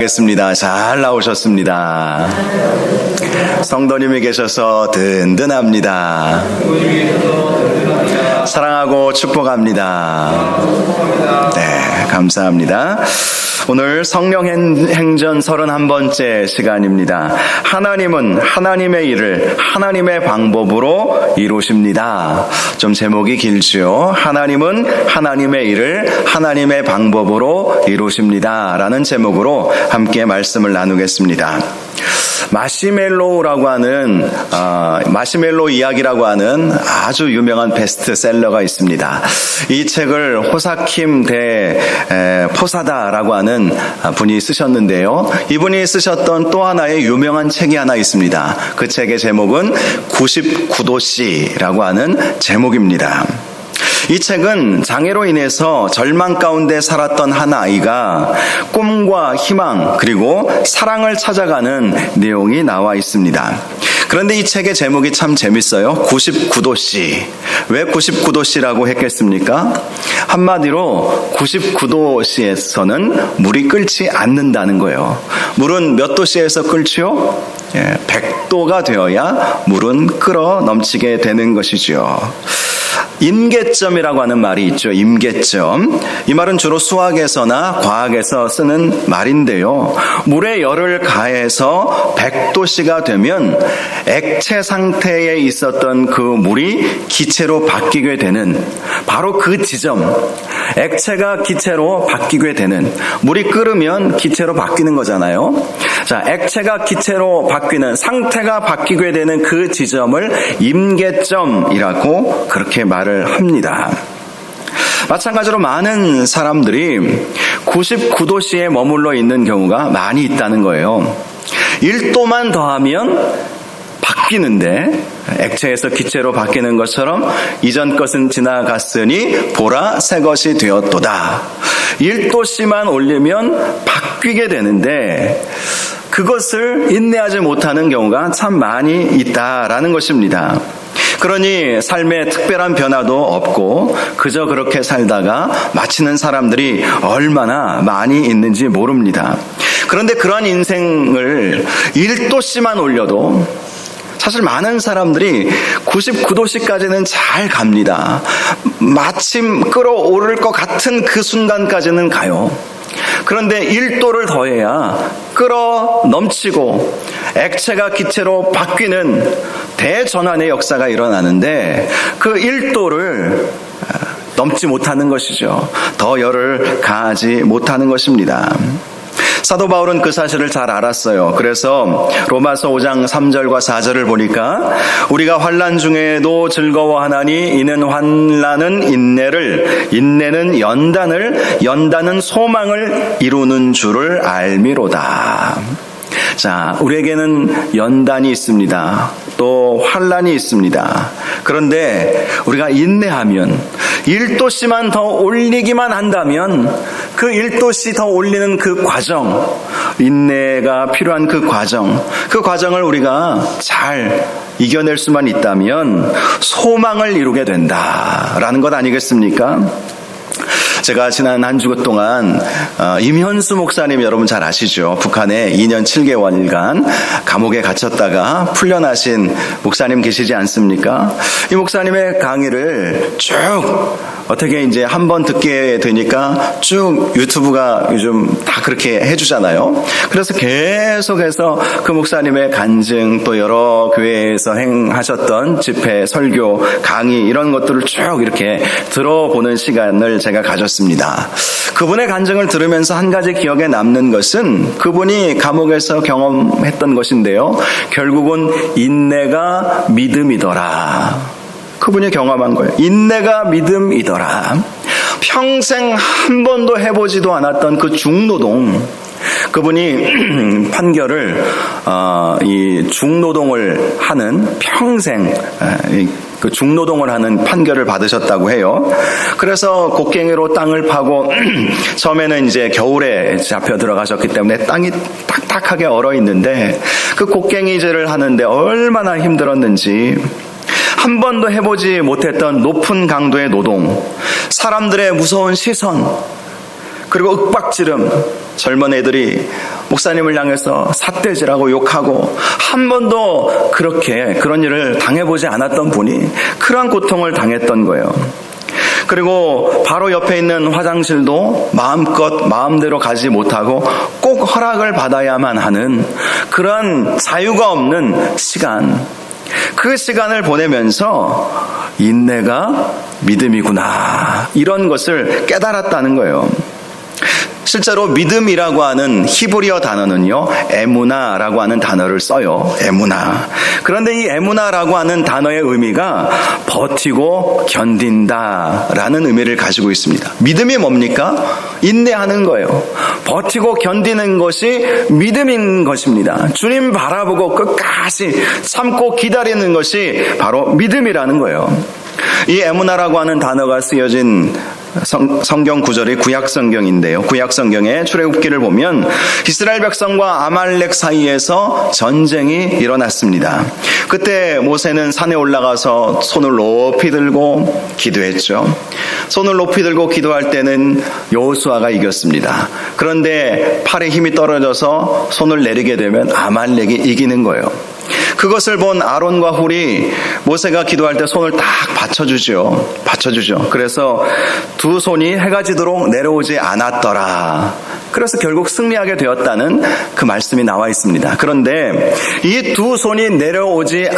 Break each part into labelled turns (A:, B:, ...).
A: 겠습니다. 잘 나오셨습니다. 성도님이 계셔서 든든합니다. 사랑하고 축복합니다. 네, 감사합니다. 오늘 성령 행전 31번째 시간입니다. 하나님은 하나님의 일을 하나님의 방법으로 이루십니다. 좀 제목이 길지요. 하나님은 하나님의 일을 하나님의 방법으로 이루십니다. 라는 제목으로 함께 말씀을 나누겠습니다. 마시멜로우라고 하는 마시멜로우 이야기라고 하는 아주 유명한 베스트셀러가 있습니다. 이 책을 호사킴 대 포사다라고 하는 분이 쓰셨는데요. 이분이 쓰셨던 또 하나의 유명한 책이 하나 있습니다. 그 책의 제목은 99도씨라고 하는 제목입니다. 이 책은 장애로 인해서 절망 가운데 살았던 한 아이가 꿈과 희망 그리고 사랑을 찾아가는 내용이 나와 있습니다. 그런데 이 책의 제목이 참 재밌어요. 99도씨. 왜 99도씨라고 했겠습니까? 한마디로 99도씨에서는 물이 끓지 않는다는 거예요. 물은 몇 도씨에서 끓지요? 100도가 되어야 물은 끓어 넘치게 되는 것이죠. 임계점이라고 하는 말이 있죠. 임계점. 이 말은 주로 수학에서나 과학에서 쓰는 말인데요. 물에 열을 가해서 100도씨가 되면 액체 상태에 있었던 그 물이 기체로 바뀌게 되는 바로 그 지점. 액체가 기체로 바뀌게 되는, 물이 끓으면 기체로 바뀌는 거잖아요. 자, 액체가 기체로 바뀌는, 상태가 바뀌게 되는 그 지점을 임계점이라고 그렇게 말을 합니다. 마찬가지로 많은 사람들이 99도씨에 머물러 있는 경우가 많이 있다는 거예요. 1도만 더하면 바뀌는데 액체에서 기체로 바뀌는 것처럼 이전 것은 지나갔으니 보라 새 것이 되었도다. 1도씨만 올리면 바뀌게 되는데 그것을 인내하지 못하는 경우가 참 많이 있다라는 것입니다. 그러니 삶에 특별한 변화도 없고 그저 그렇게 살다가 마치는 사람들이 얼마나 많이 있는지 모릅니다. 그런데 그런 인생을 1도씨만 올려도 사실 많은 사람들이 99도씨까지는 잘 갑니다. 마침 끌어오를 것 같은 그 순간까지는 가요. 그런데 1도를 더해야 끌어 넘치고 액체가 기체로 바뀌는 대전환의 역사가 일어나는데 그 1도를 넘지 못하는 것이죠. 더 열을 가하지 못하는 것입니다. 사도 바울은 그 사실을 잘 알았어요. 그래서 로마서 5장 3절과 4절을 보니까 우리가 환난 중에도 즐거워하나니 이는 환난은 인내를, 인내는 연단을, 연단은 소망을 이루는 줄을 알미로다. 자, 우리에게는 연단이 있습니다. 또 환난이 있습니다. 그런데 우리가 인내하면 1도씨만 더 올리기만 한다면 그 1도씨 더 올리는 그 과정, 인내가 필요한 그 과정을 우리가 잘 이겨낼 수만 있다면 소망을 이루게 된다라는 것 아니겠습니까? 제가 지난 한 주 동안 임현수 목사님 여러분 잘 아시죠? 북한에 2년 7개월간 감옥에 갇혔다가 풀려나신 목사님 계시지 않습니까? 이 목사님의 강의를 쭉 어떻게 이제 한번 듣게 되니까 쭉 유튜브가 요즘 다 그렇게 해주잖아요. 그래서 계속해서 그 목사님의 간증 또 여러 교회에서 행하셨던 집회, 설교, 강의 이런 것들을 쭉 이렇게 들어보는 시간을 제가 가졌습니다. 그분의 간증을 들으면서 한 가지 기억에 남는 것은 그분이 감옥에서 경험했던 것인데요. 결국은 인내가 믿음이더라. 그분이 경험한 거예요. 인내가 믿음이더라. 평생 한 번도 해보지도 않았던 그 중노동. 그분이 판결을 이 중노동을 하는 평생 그 중노동을 하는 판결을 받으셨다고 해요. 그래서 곡괭이로 땅을 파고 처음에는 이제 겨울에 잡혀 들어가셨기 때문에 땅이 딱딱하게 얼어 있는데 그 곡괭이질을 하는데 얼마나 힘들었는지 한 번도 해보지 못했던 높은 강도의 노동, 사람들의 무서운 시선, 그리고 윽박지름, 젊은 애들이 목사님을 향해서 삿대질하고 욕하고 한 번도 그런 일을 당해보지 않았던 분이 그러한 고통을 당했던 거예요. 그리고 바로 옆에 있는 화장실도 마음대로 가지 못하고 꼭 허락을 받아야만 하는 그런 자유가 없는 시간, 그 시간을 보내면서 인내가 믿음이구나, 이런 것을 깨달았다는 거예요. 실제로 믿음이라고 하는 히브리어 단어는요, 에무나라고 하는 단어를 써요. 에무나. 그런데 이 에무나라고 하는 단어의 의미가 버티고 견딘다라는 의미를 가지고 있습니다. 믿음이 뭡니까? 인내하는 거예요. 버티고 견디는 것이 믿음인 것입니다. 주님 바라보고 끝까지 참고 기다리는 것이 바로 믿음이라는 거예요. 이 에무나라고 하는 단어가 쓰여진 성경 구절이 구약 성경인데요. 구약 성경의 출애굽기를 보면 이스라엘 백성과 아말렉 사이에서 전쟁이 일어났습니다. 그때 모세는 산에 올라가서 손을 높이 들고 기도했죠. 손을 높이 들고 기도할 때는 여호수아가 이겼습니다. 그런데 팔에 힘이 떨어져서 손을 내리게 되면 아말렉이 이기는 거예요. 그것을 본 아론과 훌이 모세가 기도할 때 손을 딱 받쳐주죠. 그래서 두 손이 해가 지도록 내려오지 않았더라. 그래서 결국 승리하게 되었다는 그 말씀이 나와 있습니다. 그런데 이 두 손이 내려오지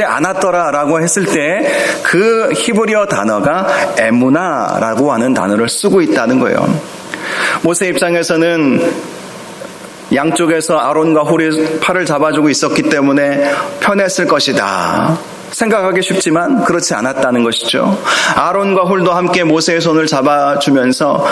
A: 않았더라라고 했을 때 그 히브리어 단어가 에무나라고 하는 단어를 쓰고 있다는 거예요. 모세 입장에서는 양쪽에서 아론과 훌이 팔을 잡아주고 있었기 때문에 편했을 것이다 생각하기 쉽지만 그렇지 않았다는 것이죠. 아론과 훌도 함께 모세의 손을 잡아주면서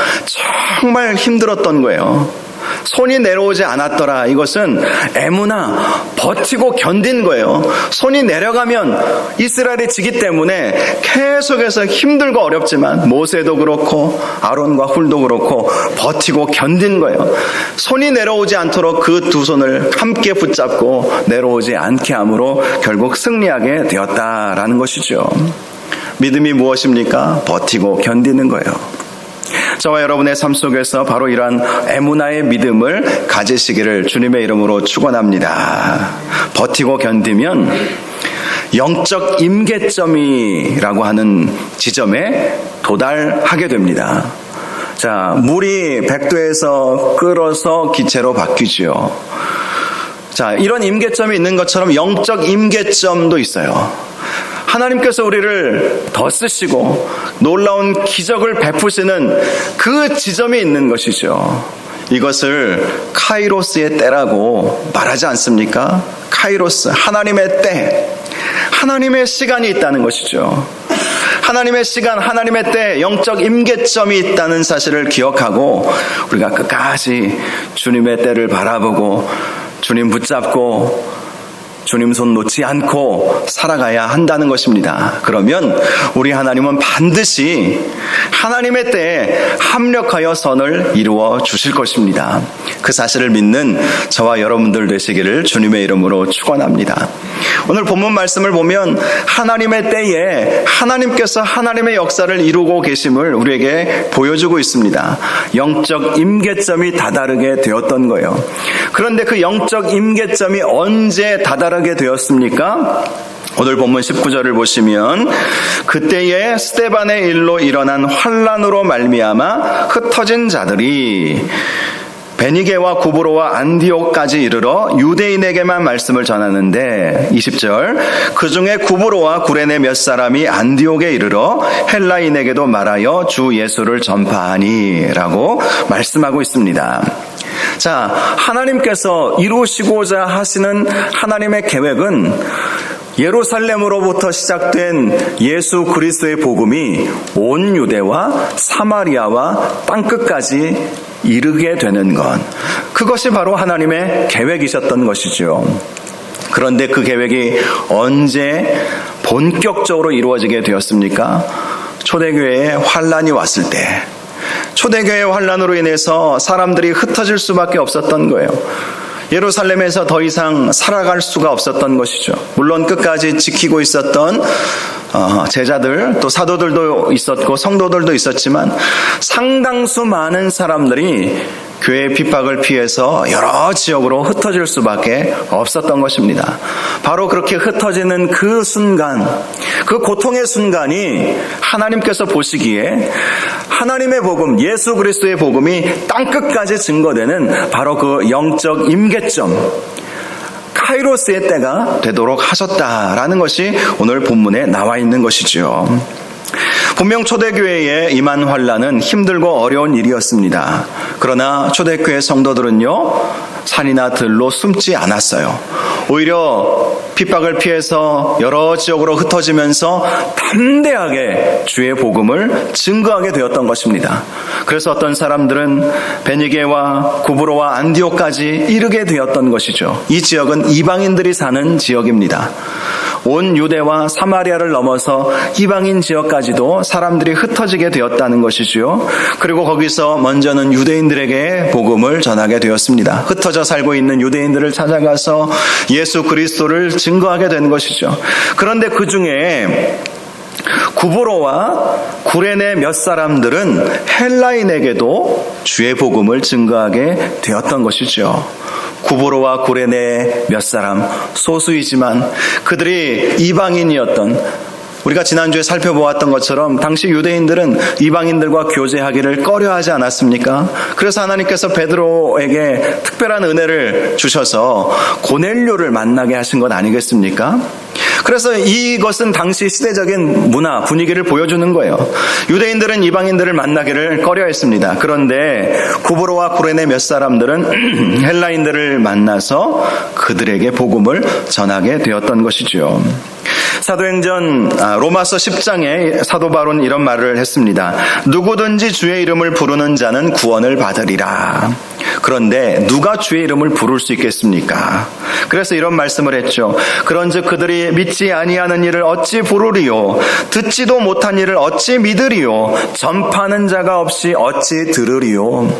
A: 정말 힘들었던 거예요. 손이 내려오지 않았더라. 이것은 에무나, 버티고 견딘 거예요. 손이 내려가면 이스라엘이 지기 때문에 계속해서 힘들고 어렵지만 모세도 그렇고 아론과 훌도 그렇고 버티고 견딘 거예요. 손이 내려오지 않도록 그 두 손을 함께 붙잡고 내려오지 않게 함으로 결국 승리하게 되었다라는 것이죠. 믿음이 무엇입니까? 버티고 견디는 거예요. 저와 여러분의 삶 속에서 바로 이러한 에무나의 믿음을 가지시기를 주님의 이름으로 축원합니다. 버티고 견디면 영적 임계점이라고 하는 지점에 도달하게 됩니다. 자, 물이 100도에서 끓어서 기체로 바뀌죠. 자, 이런 임계점이 있는 것처럼 영적 임계점도 있어요. 하나님께서 우리를 더 쓰시고 놀라운 기적을 베푸시는 그 지점이 있는 것이죠. 이것을 카이로스의 때라고 말하지 않습니까? 카이로스, 하나님의 때, 하나님의 시간이 있다는 것이죠. 하나님의 시간, 하나님의 때, 영적 임계점이 있다는 사실을 기억하고 우리가 끝까지 주님의 때를 바라보고 주님 붙잡고 주님 손 놓지 않고 살아가야 한다는 것입니다. 그러면 우리 하나님은 반드시 하나님의 때에 합력하여 선을 이루어 주실 것입니다. 그 사실을 믿는 저와 여러분들 되시기를 주님의 이름으로 축원합니다. 오늘 본문 말씀을 보면 하나님의 때에 하나님께서 하나님의 역사를 이루고 계심을 우리에게 보여주고 있습니다. 영적 임계점이 다다르게 되었던 거예요. 그런데 그 영적 임계점이 언제 다다르게 되었습니까? 오늘 본문 19절을 보시면 그때에 스데반의 일로 일어난 환난으로 말미암아 흩어진 자들이 베니게와 구브로와 안디옥까지 이르러 유대인에게만 말씀을 전하는데 20절 그 중에 구브로와 구레네 몇 사람이 안디옥에 이르러 헬라인에게도 말하여 주 예수를 전파하니 라고 말씀하고 있습니다. 자, 하나님께서 이루시고자 하시는 하나님의 계획은 예루살렘으로부터 시작된 예수 그리스도의 복음이 온 유대와 사마리아와 땅끝까지 이르게 되는 것, 그것이 바로 하나님의 계획이셨던 것이죠. 그런데 그 계획이 언제 본격적으로 이루어지게 되었습니까? 초대교회에 환난이 왔을 때, 초대교회의 환난으로 인해서 사람들이 흩어질 수밖에 없었던 거예요. 예루살렘에서 더 이상 살아갈 수가 없었던 것이죠. 물론 끝까지 지키고 있었던 제자들, 또 사도들도 있었고 성도들도 있었지만 상당수 많은 사람들이 교회의 핍박을 피해서 여러 지역으로 흩어질 수밖에 없었던 것입니다. 바로 그렇게 흩어지는 그 순간, 그 고통의 순간이 하나님께서 보시기에 하나님의 복음, 예수 그리스도의 복음이 땅끝까지 증거되는 바로 그 영적 임계점, 카이로스의 때가 되도록 하셨다라는 것이 오늘 본문에 나와 있는 것이죠. 분명 초대교회에 임한 환난은 힘들고 어려운 일이었습니다. 그러나 초대교회 성도들은요, 산이나 들로 숨지 않았어요. 오히려 핍박을 피해서 여러 지역으로 흩어지면서 담대하게 주의 복음을 증거하게 되었던 것입니다. 그래서 어떤 사람들은 베니게와 구브로와 안디옥까지 이르게 되었던 것이죠. 이 지역은 이방인들이 사는 지역입니다. 온 유대와 사마리아를 넘어서 이방인 지역까지도 사람들이 흩어지게 되었다는 것이지요. 그리고 거기서 먼저는 유대인들에게 복음을 전하게 되었습니다. 흩어져 살고 있는 유대인들을 찾아가서 예수 그리스도를 증거하게 된 것이죠. 그런데 그 중에 구브로와 구레네 몇 사람들은 헬라인에게도 주의 복음을 증거하게 되었던 것이죠. 구브로와 구레네 몇 사람, 소수이지만 그들이 이방인이었던, 우리가 지난주에 살펴보았던 것처럼 당시 유대인들은 이방인들과 교제하기를 꺼려하지 않았습니까? 그래서 하나님께서 베드로에게 특별한 은혜를 주셔서 고넬료를 만나게 하신 것 아니겠습니까? 그래서 이것은 당시 시대적인 문화, 분위기를 보여주는 거예요. 유대인들은 이방인들을 만나기를 꺼려했습니다. 그런데 구브로와 구레네 몇 사람들은 헬라인들을 만나서 그들에게 복음을 전하게 되었던 것이죠. 사도행전 로마서 10장에 사도 바울은 이런 말을 했습니다. 누구든지 주의 이름을 부르는 자는 구원을 받으리라. 그런데 누가 주의 이름을 부를 수 있겠습니까? 그래서 이런 말씀을 했죠. 그런즉 그들이 믿지 아니하는 일을 어찌 부르리요? 듣지도 못한 일을 어찌 믿으리요? 전파하는 자가 없이 어찌 들으리요?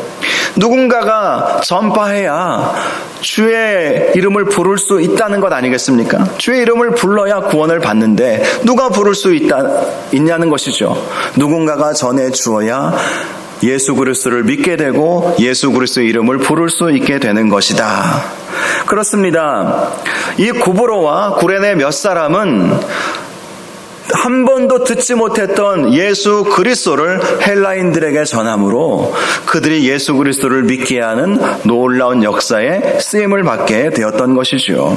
A: 누군가가 전파해야 주의 이름을 부를 수 있다는 것 아니겠습니까? 주의 이름을 불러야 구원을 받는데 누가 부를 수 있냐는 것이죠. 누군가가 전해 주어야 예수 그리스도를 믿게 되고 예수 그리스도의 이름을 부를 수 있게 되는 것이다. 그렇습니다. 이 구브로와 구레네 몇 사람은 한 번도 듣지 못했던 예수 그리스도를 헬라인들에게 전함으로 그들이 예수 그리스도를 믿게 하는 놀라운 역사에 쓰임을 받게 되었던 것이죠.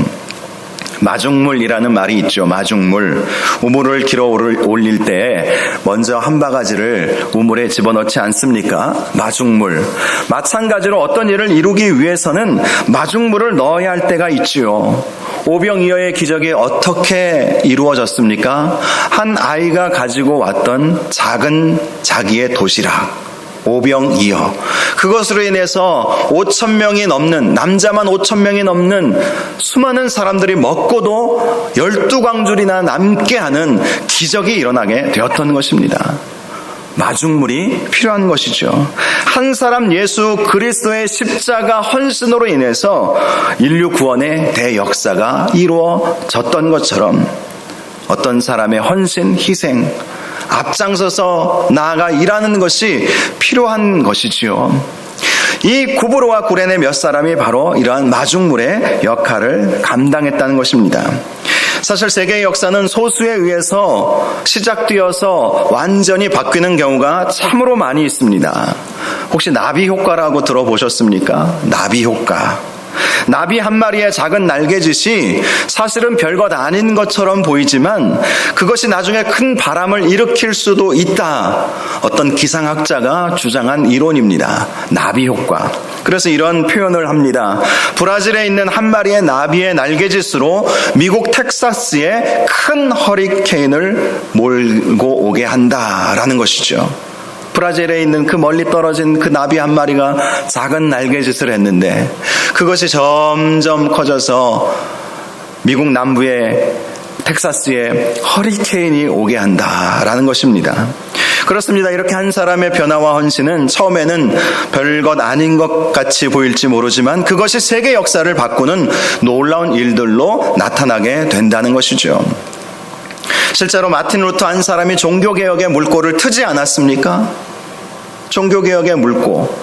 A: 마중물이라는 말이 있죠. 마중물. 우물을 길어 올릴 때 먼저 한 바가지를 우물에 집어넣지 않습니까? 마중물. 마찬가지로 어떤 일을 이루기 위해서는 마중물을 넣어야 할 때가 있지요. 오병이어의 기적이 어떻게 이루어졌습니까? 한 아이가 가지고 왔던 작은 자기의 도시락. 오병이어. 그것으로 인해서 5,000명이 넘는, 남자만 5,000명이 넘는 수많은 사람들이 먹고도 12광줄이나 남게 하는 기적이 일어나게 되었던 것입니다. 마중물이 필요한 것이죠. 한 사람 예수 그리스도의 십자가 헌신으로 인해서 인류 구원의 대역사가 이루어졌던 것처럼 어떤 사람의 헌신, 희생, 앞장서서 나아가 일하는 것이 필요한 것이지요. 이 구브로와 구레네 몇 사람이 바로 이러한 마중물의 역할을 감당했다는 것입니다. 사실 세계의 역사는 소수에 의해서 시작되어서 완전히 바뀌는 경우가 참으로 많이 있습니다. 혹시 나비 효과라고 들어보셨습니까? 나비 효과. 나비 한 마리의 작은 날개짓이 사실은 별것 아닌 것처럼 보이지만 그것이 나중에 큰 바람을 일으킬 수도 있다. 어떤 기상학자가 주장한 이론입니다. 나비 효과. 그래서 이런 표현을 합니다. 브라질에 있는 한 마리의 나비의 날개짓으로 미국 텍사스에 큰 허리케인을 몰고 오게 한다라는 것이죠. 브라질에 있는 그 멀리 떨어진 그 나비 한 마리가 작은 날개짓을 했는데 그것이 점점 커져서 미국 남부의 텍사스에 허리케인이 오게 한다라는 것입니다. 그렇습니다. 이렇게 한 사람의 변화와 헌신은 처음에는 별것 아닌 것 같이 보일지 모르지만 그것이 세계 역사를 바꾸는 놀라운 일들로 나타나게 된다는 것이죠. 실제로 마틴 루터 한 사람이 종교개혁의 물꼬를 트지 않았습니까? 종교개혁의 물꼬.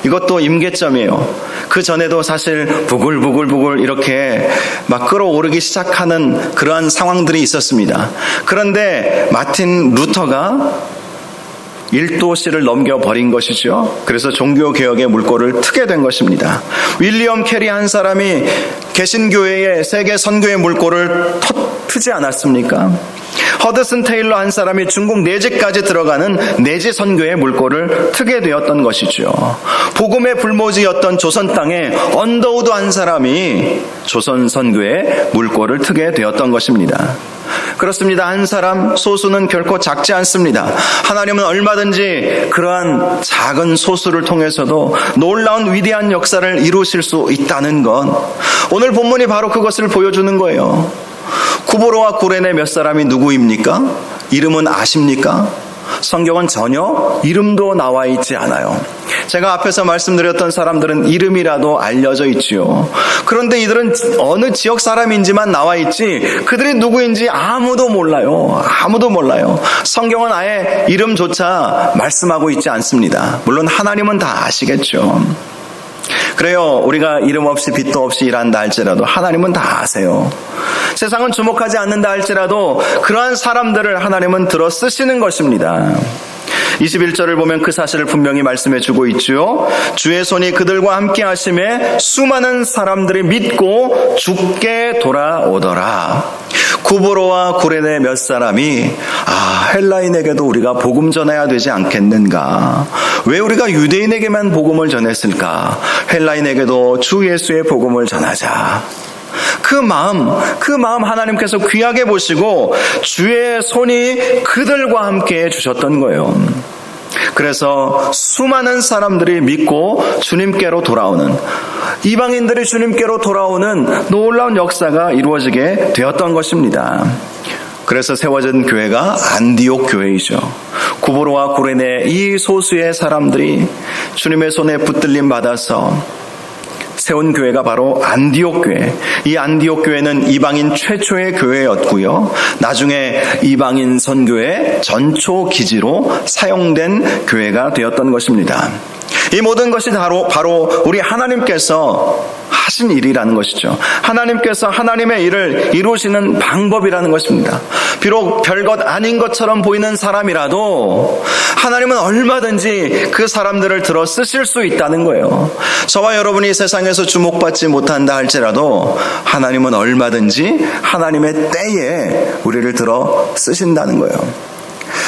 A: 이것도 임계점이에요. 그 전에도 사실 부글부글 이렇게 막 끌어오르기 시작하는 그러한 상황들이 있었습니다. 그런데 마틴 루터가 1도씨를 넘겨버린 것이죠. 그래서 종교개혁의 물꼬를 트게 된 것입니다. 윌리엄 캐리 한 사람이 개신교회의 세계 선교의 물꼬를 트지 않았습니까? 허드슨 테일러 한 사람이 중국 내지까지 들어가는 내지 선교의 물꼬를 트게 되었던 것이죠. 복음의 불모지였던 조선 땅에 언더우드 한 사람이 조선 선교의 물꼬를 트게 되었던 것입니다. 그렇습니다. 한 사람 소수는 결코 작지 않습니다. 하나님은 얼마든지 그러한 작은 소수를 통해서도 놀라운 위대한 역사를 이루실 수 있다는 것, 오늘 본문이 바로 그것을 보여주는 거예요. 구보로와 구레네 몇 사람이 누구입니까? 이름은 아십니까? 성경은 전혀 이름도 나와 있지 않아요. 제가 앞에서 말씀드렸던 사람들은 이름이라도 알려져 있지요. 그런데 이들은 어느 지역 사람인지만 나와 있지 그들이 누구인지 아무도 몰라요. 아무도 몰라요. 성경은 아예 이름조차 말씀하고 있지 않습니다. 물론 하나님은 다 아시겠죠. 그래요. 우리가 이름 없이 빛도 없이 일한다 할지라도 하나님은 다 아세요. 세상은 주목하지 않는다 할지라도 그러한 사람들을 하나님은 들어 쓰시는 것입니다. 21절을 보면 그 사실을 분명히 말씀해 주고 있죠. 주의 손이 그들과 함께 하심에 수많은 사람들이 믿고 주께 돌아오더라. 구보로와 구레네 몇 사람이 헬라인에게도 우리가 복음 전해야 되지 않겠는가? 왜 우리가 유대인에게만 복음을 전했을까? 헬라인에게도 주 예수의 복음을 전하자. 그 마음 하나님께서 귀하게 보시고 주의 손이 그들과 함께 해주셨던 거예요. 그래서 수많은 사람들이 믿고 주님께로 돌아오는, 이방인들이 주님께로 돌아오는 놀라운 역사가 이루어지게 되었던 것입니다. 그래서 세워진 교회가 안디옥 교회이죠. 구보로와 구레네 이 소수의 사람들이 주님의 손에 붙들림 받아서 세운 교회가 바로 안디옥 교회. 이 안디옥 교회는 이방인 최초의 교회였고요. 나중에 이방인 선교의 전초 기지로 사용된 교회가 되었던 것입니다. 이 모든 것이 바로 우리 하나님께서 하신 일이라는 것이죠. 하나님께서 하나님의 일을 이루시는 방법이라는 것입니다. 비록 별것 아닌 것처럼 보이는 사람이라도 하나님은 얼마든지 그 사람들을 들어 쓰실 수 있다는 거예요. 저와 여러분이 세상에서 주목받지 못한다 할지라도 하나님은 얼마든지 하나님의 때에 우리를 들어 쓰신다는 거예요.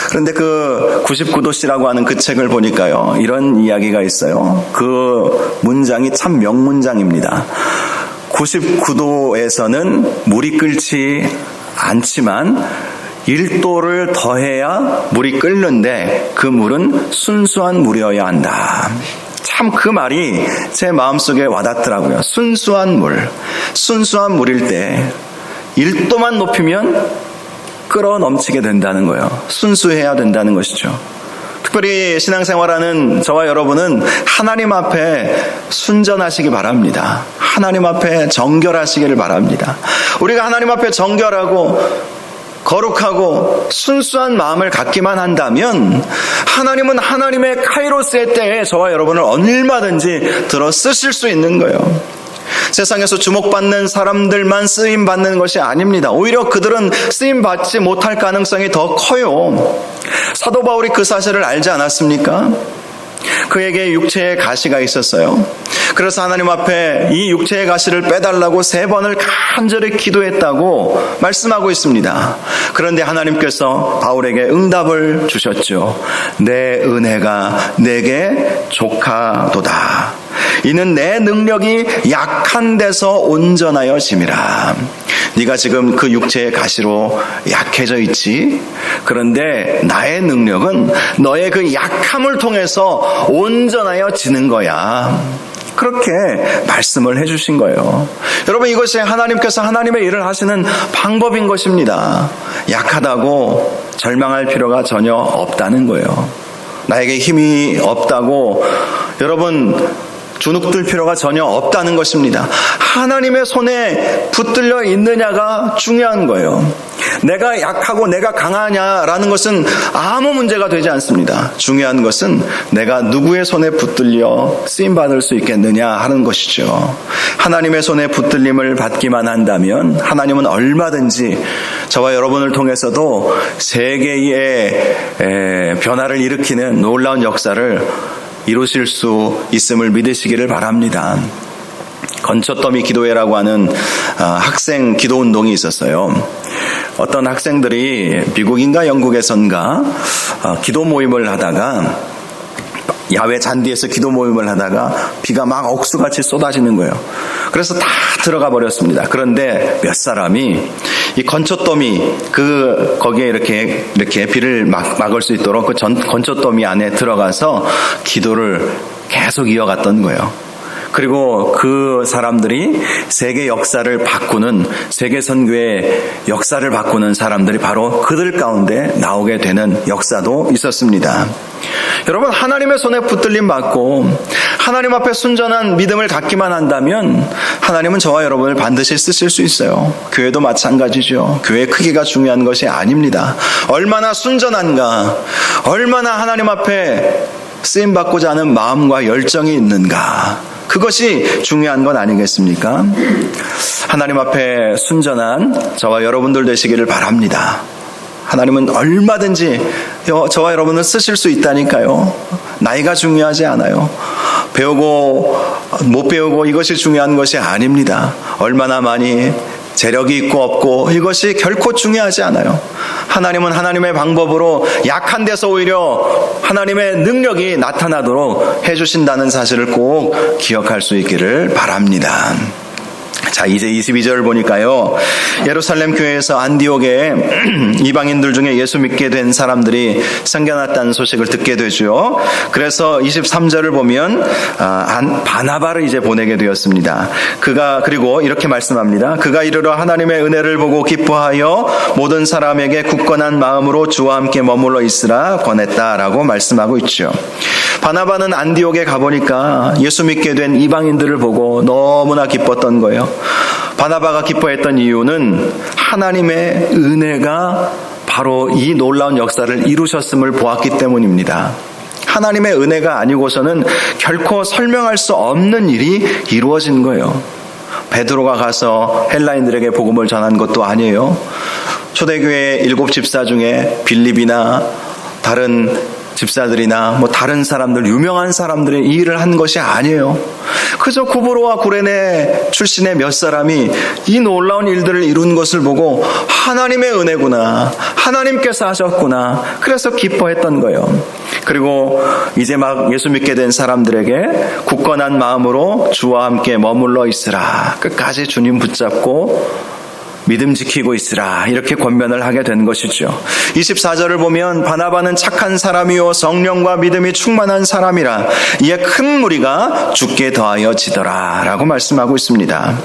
A: 그런데 그 99도씨라고 하는 그 책을 보니까요, 이런 이야기가 있어요. 그 문장이 참 명문장입니다. 99도에서는 물이 끓지 않지만 1도를 더해야 물이 끓는데 그 물은 순수한 물이어야 한다. 참 그 말이 제 마음속에 와닿더라고요. 순수한 물일 때 1도만 높이면 끌어 넘치게 된다는 거예요. 순수해야 된다는 것이죠. 특별히 신앙생활하는 저와 여러분은 하나님 앞에 순전하시기 바랍니다. 하나님 앞에 정결하시기를 바랍니다. 우리가 하나님 앞에 정결하고 거룩하고 순수한 마음을 갖기만 한다면 하나님은 하나님의 카이로스의 때에 저와 여러분을 얼마든지 들어 쓰실 수 있는 거예요. 세상에서 주목받는 사람들만 쓰임받는 것이 아닙니다. 오히려 그들은 쓰임받지 못할 가능성이 더 커요. 사도 바울이 그 사실을 알지 않았습니까? 그에게 육체의 가시가 있었어요. 그래서 하나님 앞에 이 육체의 가시를 빼달라고 3번을 간절히 기도했다고 말씀하고 있습니다. 그런데 하나님께서 바울에게 응답을 주셨죠. 내 은혜가 내게 족하도다. 이는 내 능력이 약한 데서 온전하여 짐이라. 네가 지금 그 육체의 가시로 약해져 있지? 그런데 나의 능력은 너의 그 약함을 통해서 온전하여 지는 거야. 그렇게 말씀을 해주신 거예요. 여러분, 이것이 하나님께서 하나님의 일을 하시는 방법인 것입니다. 약하다고 절망할 필요가 전혀 없다는 거예요. 나에게 힘이 없다고 여러분 주눅들 필요가 전혀 없다는 것입니다. 하나님의 손에 붙들려 있느냐가 중요한 거예요. 내가 약하고 내가 강하냐라는 것은 아무 문제가 되지 않습니다. 중요한 것은 내가 누구의 손에 붙들려 쓰임받을 수 있겠느냐 하는 것이죠. 하나님의 손에 붙들림을 받기만 한다면 하나님은 얼마든지 저와 여러분을 통해서도 세계의 변화를 일으키는 놀라운 역사를 이루실 수 있음을 믿으시기를 바랍니다. 건초더미 기도회라고 하는 학생 기도 운동이 있었어요. 어떤 학생들이 미국인가 영국에선가 기도 모임을 하다가 야외 잔디에서 기도 모임을 하다가 비가 막 억수같이 쏟아지는 거예요. 그래서 다 들어가 버렸습니다. 그런데 몇 사람이 이 건초더미 거기에 이렇게 비를 막을 수 있도록 그 건초더미 안에 들어가서 기도를 계속 이어갔던 거예요. 그리고 그 사람들이 세계 역사를 바꾸는, 세계 선교의 역사를 바꾸는 사람들이 바로 그들 가운데 나오게 되는 역사도 있었습니다. 여러분, 하나님의 손에 붙들림 받고 하나님 앞에 순전한 믿음을 갖기만 한다면 하나님은 저와 여러분을 반드시 쓰실 수 있어요. 교회도 마찬가지죠. 교회의 크기가 중요한 것이 아닙니다. 얼마나 순전한가, 얼마나 하나님 앞에 쓰임받고자 하는 마음과 열정이 있는가, 그것이 중요한 건 아니겠습니까? 하나님 앞에 순전한 저와 여러분들 되시기를 바랍니다. 하나님은 얼마든지 저와 여러분을 쓰실 수 있다니까요. 나이가 중요하지 않아요. 배우고 못 배우고 이것이 중요한 것이 아닙니다. 얼마나 많이 재력이 있고 없고 이것이 결코 중요하지 않아요. 하나님은 하나님의 방법으로 약한 데서 오히려 하나님의 능력이 나타나도록 해주신다는 사실을 꼭 기억할 수 있기를 바랍니다. 자, 이제 22절을 보니까요, 예루살렘 교회에서 안디옥에 이방인들 중에 예수 믿게 된 사람들이 생겨났다는 소식을 듣게 되죠. 그래서 23절을 보면 바나바를 이제 보내게 되었습니다. 그리고 이렇게 말씀합니다. 그가 이르러 하나님의 은혜를 보고 기뻐하여 모든 사람에게 굳건한 마음으로 주와 함께 머물러 있으라 권했다라고 말씀하고 있죠. 바나바는 안디옥에 가보니까 예수 믿게 된 이방인들을 보고 너무나 기뻤던 거예요. 바나바가 기뻐했던 이유는 하나님의 은혜가 바로 이 놀라운 역사를 이루셨음을 보았기 때문입니다. 하나님의 은혜가 아니고서는 결코 설명할 수 없는 일이 이루어진 거예요. 베드로가 가서 헬라인들에게 복음을 전한 것도 아니에요. 초대교회 7 집사 중에 빌립이나 다른 집사들이나 다른 사람들, 유명한 사람들의 이 일을 한 것이 아니에요. 그저 구브로와 구레네 출신의 몇 사람이 이 놀라운 일들을 이룬 것을 보고 하나님의 은혜구나, 하나님께서 하셨구나, 그래서 기뻐했던 거예요. 그리고 이제 막 예수 믿게 된 사람들에게 굳건한 마음으로 주와 함께 머물러 있으라, 끝까지 주님 붙잡고 믿음 지키고 있으라, 이렇게 권면을 하게 된 것이죠. 24절을 보면 바나바는 착한 사람이요 성령과 믿음이 충만한 사람이라 이에 큰 무리가 죽게 더하여 지더라 라고 말씀하고 있습니다.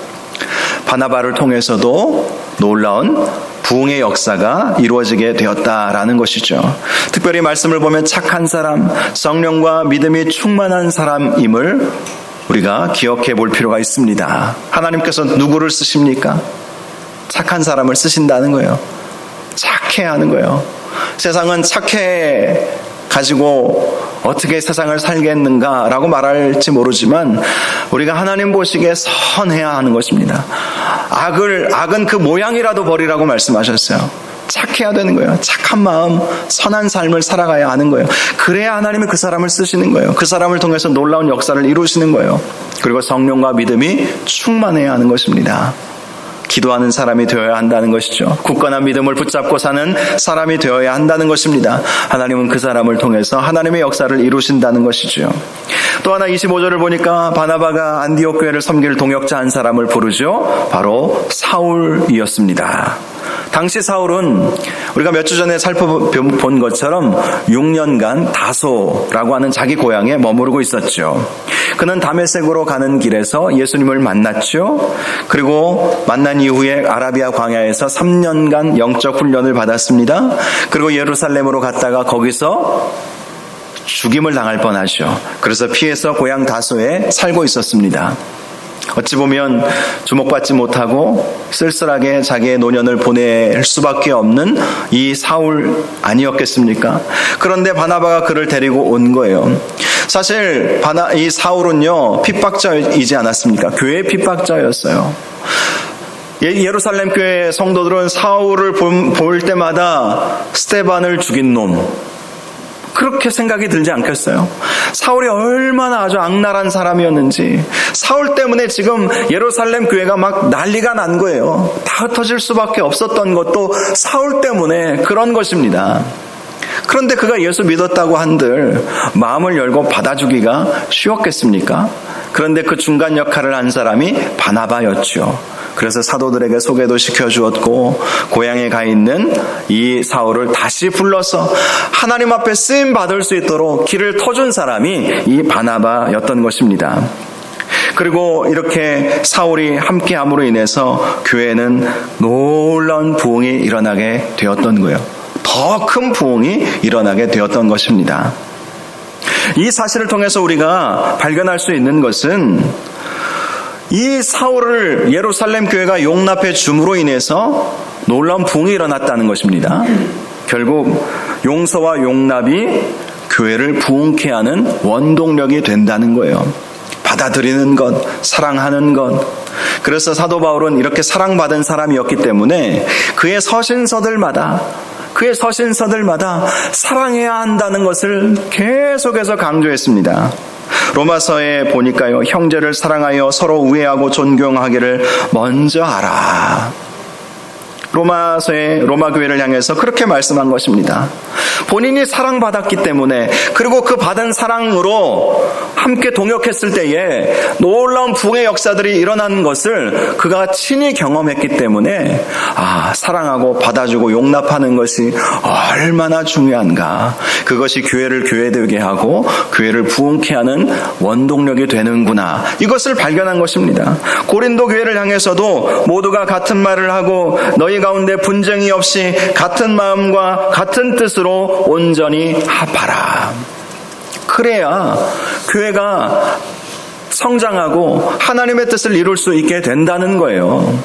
A: 바나바를 통해서도 놀라운 부흥의 역사가 이루어지게 되었다라는 것이죠. 특별히 말씀을 보면 착한 사람, 성령과 믿음이 충만한 사람임을 우리가 기억해 볼 필요가 있습니다. 하나님께서 누구를 쓰십니까? 착한 사람을 쓰신다는 거예요. 착해야 하는 거예요. 세상은 착해 가지고 어떻게 세상을 살겠는가라고 말할지 모르지만 우리가 하나님 보시기에 선해야 하는 것입니다. 악은 그 모양이라도 버리라고 말씀하셨어요. 착해야 되는 거예요. 착한 마음, 선한 삶을 살아가야 하는 거예요. 그래야 하나님이 그 사람을 쓰시는 거예요. 그 사람을 통해서 놀라운 역사를 이루시는 거예요. 그리고 성령과 믿음이 충만해야 하는 것입니다. 기도하는 사람이 되어야 한다는 것이죠. 굳건한 믿음을 붙잡고 사는 사람이 되어야 한다는 것입니다. 하나님은 그 사람을 통해서 하나님의 역사를 이루신다는 것이죠. 또 하나 25절을 보니까 바나바가 안디옥 교회를 섬길 동역자 한 사람을 부르죠. 바로 사울이었습니다. 당시 사울은 우리가 몇 주 전에 살펴본 것처럼 6년간 다소라고 하는 자기 고향에 머무르고 있었죠. 그는 다메섹으로 가는 길에서 예수님을 만났죠. 그리고 만난 이후에 아라비아 광야에서 3년간 영적 훈련을 받았습니다. 그리고 예루살렘으로 갔다가 거기서 죽임을 당할 뻔하죠. 그래서 피해서 고향 다소에 살고 있었습니다. 어찌 보면 주목받지 못하고 쓸쓸하게 자기의 노년을 보낼 수밖에 없는 이 사울 아니었겠습니까? 그런데 바나바가 그를 데리고 온 거예요. 사실 이 사울은요, 핍박자이지 않았습니까? 교회의 핍박자였어요. 예루살렘 교회 성도들은 사울을 볼 때마다 스데반을 죽인 놈, 그렇게 생각이 들지 않겠어요? 사울이 얼마나 아주 악랄한 사람이었는지, 사울 때문에 지금 예루살렘 교회가 막 난리가 난 거예요. 다 흩어질 수밖에 없었던 것도 사울 때문에 그런 것입니다. 그런데 그가 예수 믿었다고 한들 마음을 열고 받아주기가 쉬웠겠습니까? 그런데 그 중간 역할을 한 사람이 바나바였죠. 그래서 사도들에게 소개도 시켜주었고 고향에 가 있는 이 사울을 다시 불러서 하나님 앞에 쓰임 받을 수 있도록 길을 터준 사람이 이 바나바였던 것입니다. 그리고 이렇게 사울이 함께함으로 인해서 교회는 놀라운 부흥이 일어나게 되었던 거예요. 더 큰 부흥이 일어나게 되었던 것입니다. 이 사실을 통해서 우리가 발견할 수 있는 것은 이 사울을 예루살렘 교회가 용납해 줌으로 인해서 놀라운 부흥이 일어났다는 것입니다. 결국 용서와 용납이 교회를 부흥케 하는 원동력이 된다는 거예요. 받아들이는 것, 사랑하는 것. 그래서 사도 바울은 이렇게 사랑받은 사람이었기 때문에 그의 서신서들마다 사랑해야 한다는 것을 계속해서 강조했습니다. 로마서에 보니까요, 형제를 사랑하여 서로 우애하고 존경하기를 먼저 알아. 로마서의 로마 교회를 향해서 그렇게 말씀한 것입니다. 본인이 사랑받았기 때문에, 그리고 그 받은 사랑으로 함께 동역했을 때에 놀라운 부흥의 역사들이 일어나는 것을 그가 친히 경험했기 때문에 사랑하고 받아주고 용납하는 것이 얼마나 중요한가, 그것이 교회를 교회되게 하고 교회를 부흥케 하는 원동력이 되는구나, 이것을 발견한 것입니다. 고린도 교회를 향해서도 모두가 같은 말을 하고 너희 가운데 분쟁이 없이 같은 마음과 같은 뜻으로 온전히 합하라. 그래야 교회가 성장하고 하나님의 뜻을 이룰 수 있게 된다는 거예요.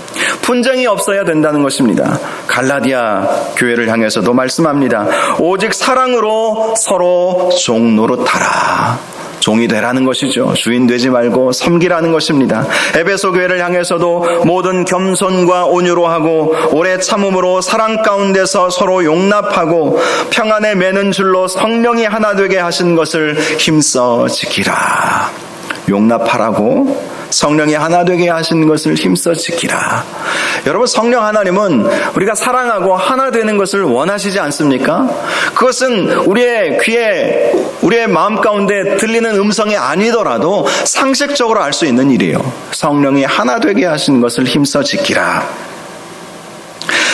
A: 분쟁이 없어야 된다는 것입니다. 갈라디아 교회를 향해서도 말씀합니다. 오직 사랑으로 서로 종 노릇하라. 종이 되라는 것이죠. 주인 되지 말고 섬기라는 것입니다. 에베소 교회를 향해서도 모든 겸손과 온유로 하고 오래 참음으로 사랑 가운데서 서로 용납하고 평안에 매는 줄로 성령이 하나 되게 하신 것을 힘써 지키라. 용납하라고, 성령이 하나 되게 하신 것을 힘써 지키라. 여러분, 성령 하나님은 우리가 사랑하고 하나 되는 것을 원하시지 않습니까? 그것은 우리의 귀에, 우리의 마음 가운데 들리는 음성이 아니더라도 상식적으로 알 수 있는 일이에요. 성령이 하나 되게 하신 것을 힘써 지키라.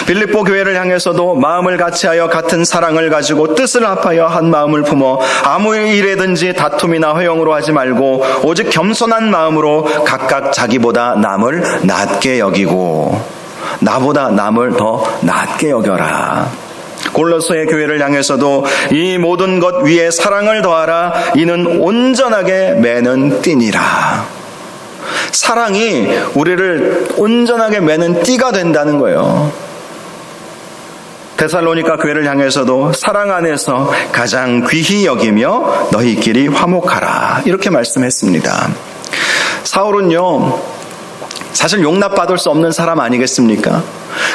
A: 빌립보 교회를 향해서도 마음을 같이하여 같은 사랑을 가지고 뜻을 합하여 한 마음을 품어 아무 일에든지 다툼이나 허용으로 하지 말고 오직 겸손한 마음으로 각각 자기보다 남을 낮게 여기고 나보다 남을 더 낮게 여겨라. 골로새의 교회를 향해서도 이 모든 것 위에 사랑을 더하라. 이는 온전하게 매는 띠니라. 사랑이 우리를 온전하게 매는 띠가 된다는 거예요. 데살로니가 교회를 향해서도 사랑 안에서 가장 귀히 여기며 너희끼리 화목하라, 이렇게 말씀했습니다. 사울은요, 사실 용납받을 수 없는 사람 아니겠습니까?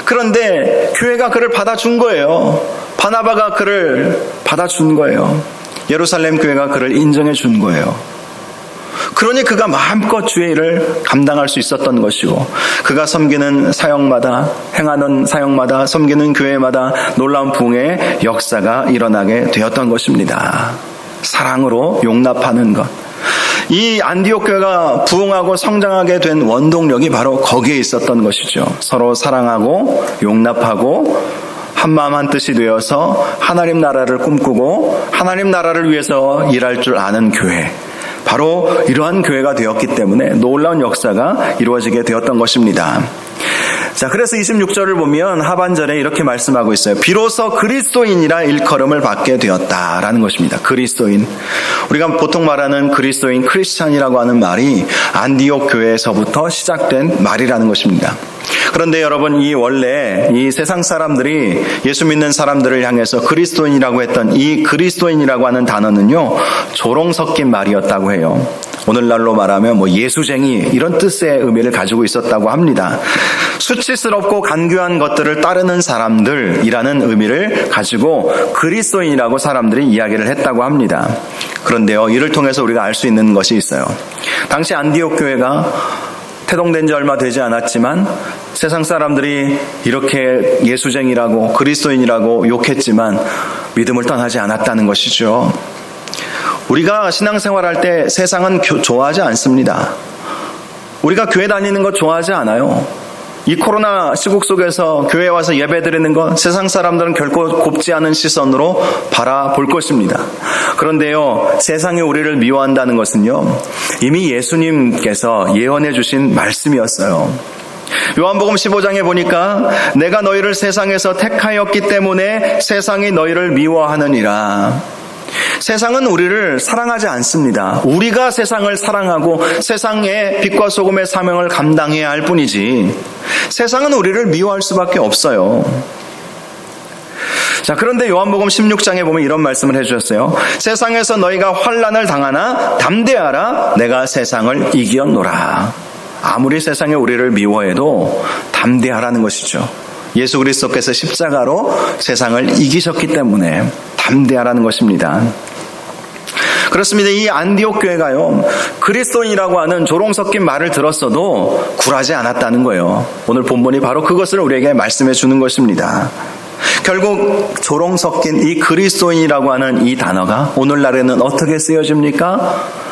A: 그런데 교회가 그를 받아준 거예요. 바나바가 그를 받아준 거예요. 예루살렘 교회가 그를 인정해 준 거예요. 그러니 그가 마음껏 주의 일을 감당할 수 있었던 것이고, 그가 섬기는 사역마다, 행하는 사역마다, 섬기는 교회마다 놀라운 부흥의 역사가 일어나게 되었던 것입니다. 사랑으로 용납하는 것. 이 안디옥 교회가 부흥하고 성장하게 된 원동력이 바로 거기에 있었던 것이죠. 서로 사랑하고 용납하고 한마음 한뜻이 되어서 하나님 나라를 꿈꾸고 하나님 나라를 위해서 일할 줄 아는 교회, 바로 이러한 교회가 되었기 때문에 놀라운 역사가 이루어지게 되었던 것입니다. 자, 그래서 26절을 보면 하반절에 이렇게 말씀하고 있어요. 비로소 그리스도인이라 일컬음을 받게 되었다라는 것입니다. 그리스도인. 우리가 보통 말하는 그리스도인, 크리스찬이라고 하는 말이 안디옥 교회에서부터 시작된 말이라는 것입니다. 그런데 여러분, 원래 이 세상 사람들이 예수 믿는 사람들을 향해서 그리스도인이라고 했던 이 그리스도인이라고 하는 단어는요, 조롱 섞인 말이었다고 해요. 오늘날로 말하면 예수쟁이, 이런 뜻의 의미를 가지고 있었다고 합니다. 수치스럽고 간교한 것들을 따르는 사람들이라는 의미를 가지고 그리스도인이라고 사람들이 이야기를 했다고 합니다. 그런데요, 이를 통해서 우리가 알 수 있는 것이 있어요. 당시 안디옥 교회가 태동된 지 얼마 되지 않았지만 세상 사람들이 이렇게 예수쟁이라고 그리스도인이라고 욕했지만 믿음을 떠나지 않았다는 것이죠. 우리가 신앙생활할 때 세상은 좋아하지 않습니다. 우리가 교회 다니는 거 좋아하지 않아요. 이 코로나 시국 속에서 교회에 와서 예배드리는 것, 세상 사람들은 결코 곱지 않은 시선으로 바라볼 것입니다. 그런데요, 세상이 우리를 미워한다는 것은요, 이미 예수님께서 예언해 주신 말씀이었어요. 요한복음 15장에 보니까 내가 너희를 세상에서 택하였기 때문에 세상이 너희를 미워하느니라. 세상은 우리를 사랑하지 않습니다. 우리가 세상을 사랑하고 세상의 빛과 소금의 사명을 감당해야 할 뿐이지 세상은 우리를 미워할 수밖에 없어요. 자, 그런데 요한복음 16장에 보면 이런 말씀을 해주셨어요. 세상에서 너희가 환난을 당하나 담대하라, 내가 세상을 이기었노라. 아무리 세상에 우리를 미워해도 담대하라는 것이죠. 예수 그리스도께서 십자가로 세상을 이기셨기 때문에 담대하라는 것입니다. 그렇습니다. 이 안디옥 교회가요, 그리스도인이라고 하는 조롱 섞인 말을 들었어도 굴하지 않았다는 거예요. 오늘 본문이 바로 그것을 우리에게 말씀해 주는 것입니다. 결국 조롱 섞인 이 그리스도인이라고 하는 이 단어가 오늘날에는 어떻게 쓰여집니까?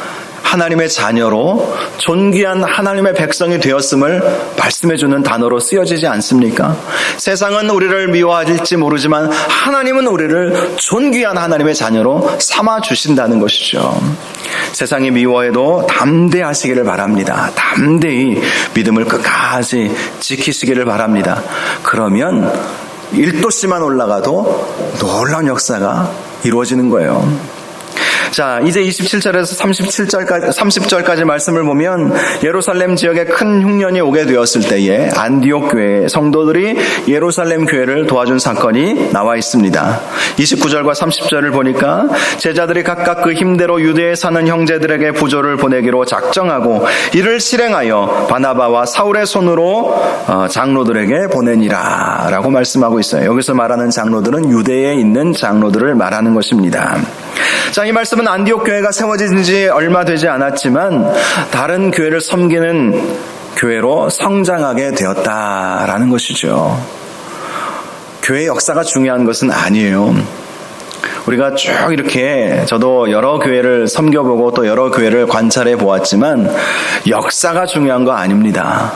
A: 하나님의 자녀로 존귀한 하나님의 백성이 되었음을 말씀해주는 단어로 쓰여지지 않습니까? 세상은 우리를 미워할지 모르지만 하나님은 우리를 존귀한 하나님의 자녀로 삼아주신다는 것이죠. 세상이 미워해도 담대하시기를 바랍니다. 담대히 믿음을 끝까지 지키시기를 바랍니다. 그러면 1도씨만 올라가도 놀라운 역사가 이루어지는 거예요. 자, 이제 27절에서 30절까지 말씀을 보면 예루살렘 지역에 큰 흉년이 오게 되었을 때에 안디옥 교회 성도들이 예루살렘 교회를 도와준 사건이 나와 있습니다. 29절과 30절을 보니까 제자들이 각각 그 힘대로 유대에 사는 형제들에게 부조를 보내기로 작정하고 이를 실행하여 바나바와 사울의 손으로 장로들에게 보내니라 라고 말씀하고 있어요. 여기서 말하는 장로들은 유대에 있는 장로들을 말하는 것입니다. 자, 이 말씀은 안디옥 교회가 세워진 지 얼마 되지 않았지만 다른 교회를 섬기는 교회로 성장하게 되었다라는 것이죠. 교회의 역사가 중요한 것은 아니에요. 우리가 쭉 이렇게 저도 여러 교회를 섬겨보고 또 여러 교회를 관찰해 보았지만 역사가 중요한 거 아닙니다.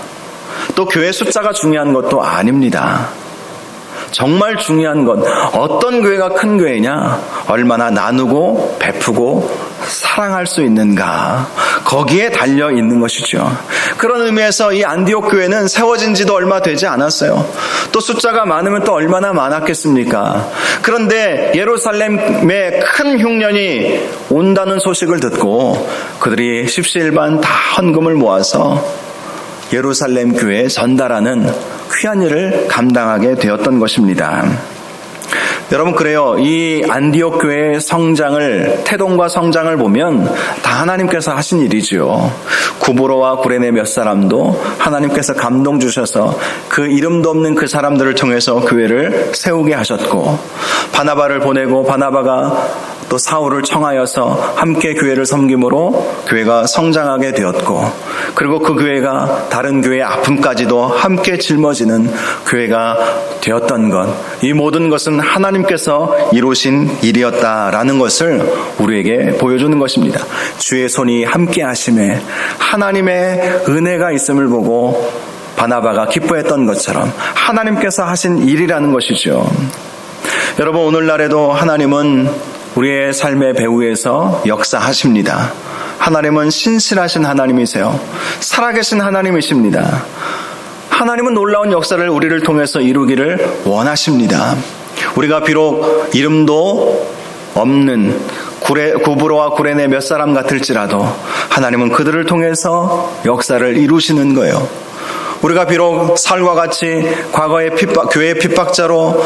A: 또 교회 숫자가 중요한 것도 아닙니다. 정말 중요한 건 어떤 교회가 큰 교회냐? 얼마나 나누고 베푸고 사랑할 수 있는가? 거기에 달려 있는 것이죠. 그런 의미에서 이 안디옥 교회는 세워진 지도 얼마 되지 않았어요. 또 숫자가 많으면 또 얼마나 많았겠습니까? 그런데 예루살렘에 큰 흉년이 온다는 소식을 듣고 그들이 십시일반 다 헌금을 모아서 예루살렘 교회에 전달하는 귀한 일을 감당하게 되었던 것입니다. 여러분, 그래요. 이 안디옥 교회의 성장을, 태동과 성장을 보면 다 하나님께서 하신 일이죠. 구브로와 구레네 몇 사람도 하나님께서 감동 주셔서 그 이름도 없는 그 사람들을 통해서 교회를 세우게 하셨고, 바나바를 보내고 바나바가 또 사울을 청하여서 함께 교회를 섬김으로 교회가 성장하게 되었고, 그리고 그 교회가 다른 교회의 아픔까지도 함께 짊어지는 교회가 되었던 것, 이 모든 것은 하나님께서 이루신 일이었다라는 것을 우리에게 보여주는 것입니다. 주의 손이 함께 하심에 하나님의 은혜가 있음을 보고 바나바가 기뻐했던 것처럼 하나님께서 하신 일이라는 것이죠. 여러분, 오늘날에도 하나님은 우리의 삶의 배후에서 역사하십니다. 하나님은 신실하신 하나님이세요. 살아계신 하나님이십니다. 하나님은 놀라운 역사를 우리를 통해서 이루기를 원하십니다. 우리가 비록 이름도 없는 구브로와 구레네 몇 사람 같을지라도 하나님은 그들을 통해서 역사를 이루시는 거예요. 우리가 비록 살과 같이 과거의 교회의 핍박자로,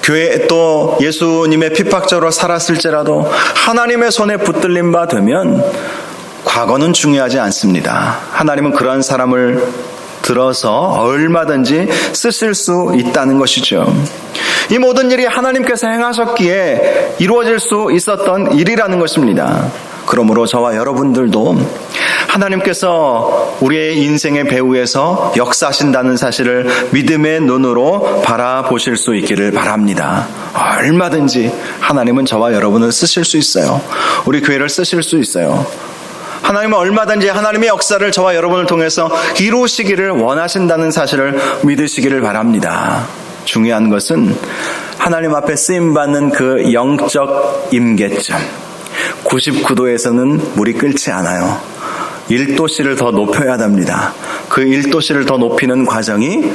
A: 교회 또 예수님의 핍박자로 살았을지라도 하나님의 손에 붙들린 바 되면 과거는 중요하지 않습니다. 하나님은 그러한 사람을 들어서 얼마든지 쓰실 수 있다는 것이죠. 이 모든 일이 하나님께서 행하셨기에 이루어질 수 있었던 일이라는 것입니다. 그러므로 저와 여러분들도 하나님께서 우리의 인생의 배후에서 역사하신다는 사실을 믿음의 눈으로 바라보실 수 있기를 바랍니다. 얼마든지 하나님은 저와 여러분을 쓰실 수 있어요. 우리 교회를 쓰실 수 있어요. 하나님은 얼마든지 하나님의 역사를 저와 여러분을 통해서 이루시기를 원하신다는 사실을 믿으시기를 바랍니다. 중요한 것은 하나님 앞에 쓰임받는 그 영적 임계점, 99도에서는 물이 끓지 않아요. 1도씨를 더 높여야 합니다. 그 1도씨를 더 높이는 과정이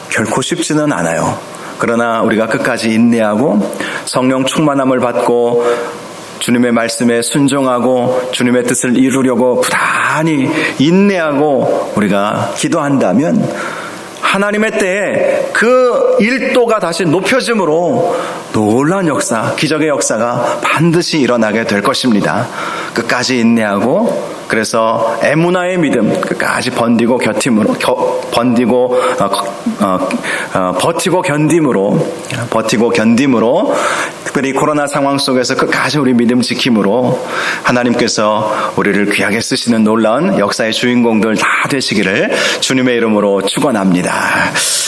A: 결코 쉽지는 않아요. 그러나 우리가 끝까지 인내하고 성령 충만함을 받고 주님의 말씀에 순종하고 주님의 뜻을 이루려고 부단히 인내하고 우리가 기도한다면 하나님의 때에 그 1도가 다시 높여짐으로 놀라운 역사, 기적의 역사가 반드시 일어나게 될 것입니다. 끝까지 인내하고, 그래서 에무나의 믿음, 끝까지 버티고 견딤으로, 특별히 코로나 상황 속에서 끝까지 우리 믿음 지킴으로 하나님께서 우리를 귀하게 쓰시는 놀라운 역사의 주인공들 다 되시기를 주님의 이름으로 축원합니다.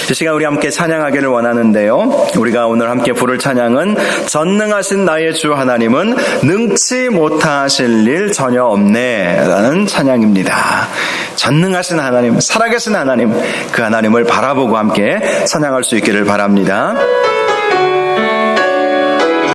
A: 이 시간 우리 함께 찬양하기를 원하는데요. 우리가 오늘 함께 부를 찬양은 전능하신 나의 주 하나님은 능치 못하실 일 전혀 없네 라는 찬양입니다. 전능하신 하나님, 살아계신 하나님, 그 하나님을 바라보고 함께 찬양할 수 있기를 바랍니다.